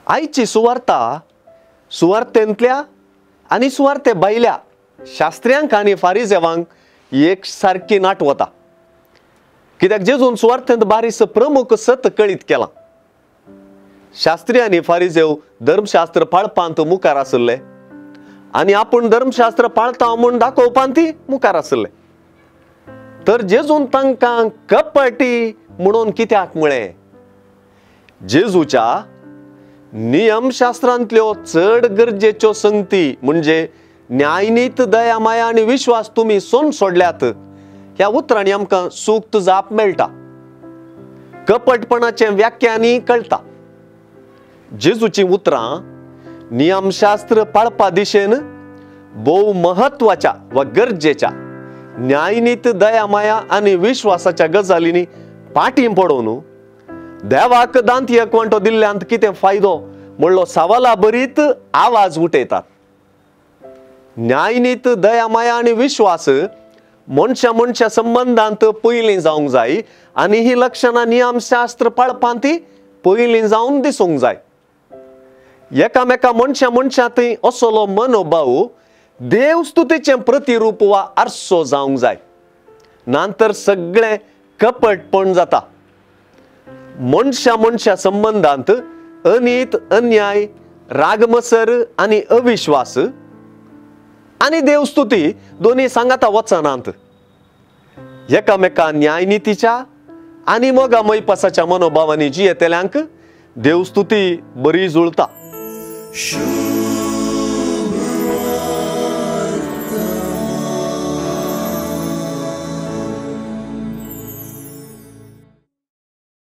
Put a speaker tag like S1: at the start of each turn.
S1: आईची सुवार्ता सुवार्तेंतल्या आणि सुवार्ते भायल्या शास्त्र्यांक आनी फारिजेवांक एक सारकी नाटवता, कित्याक जेजून सुवार्थेंत बारीस प्रमुख सत कळीत केला. शास्त्री आनी फारिजेव धर्मशास्त्र पाळपांत मुखार आसले आनी आपूण धर्मशास्त्र पाळता म्हूण दाखोवपांत ती मुखार आसले. तर जेजून तांकां कपटी म्हणून कित्याक म्हळें? जेजूच्या नियमशास्त्रांतल्यो चड गरजेच्यो संगती म्हणजे न्यायनीत, दया, माया आनी विश्वास तुमी सोन सोडल्यात, ह्या उतरांनी आमकां सूक्त जाप मेळटा. कपटपणाचें व्याख्यानी कळटा. जेजूची उतरां नियमशास्त्र पाळपा दिशेन भोव महत्वाच्या वा गरजेच्या न्यायनीत, दया, माया आनी विश्वासाच्या गजालींनी पाटी पडोवन देवाक दांत एकवंटो दिल्ल्यांत कितें फायदो म्हणलो सवाला बरीत आवाज उठयतात. न्यायनीत, दया, माया आनी विश्वास मनशा संबंधांत पयलीं जावंक जाय आनी ही लक्षणां नियमशास्त्र पाळपांत पयलीं जावन दिसूंक जाय. एकामेका मनशांत असलो मनोभाव देव स्तुतीचें प्रतिरूप वा आरसो जावंक जाय. नंतर सगळें कपटपण जाता. मनशा संबंधांत अनीत, अन्याय, रागमसर आनी अविश्वास आनी देवस्तुती दोन्ही सांगाता वचनांत एकामेका न्यायनितीच्या आनी मोगा मैपासाच्या मनोभावांनी जियेतल्यांक देवस्तुती बरी जुळता.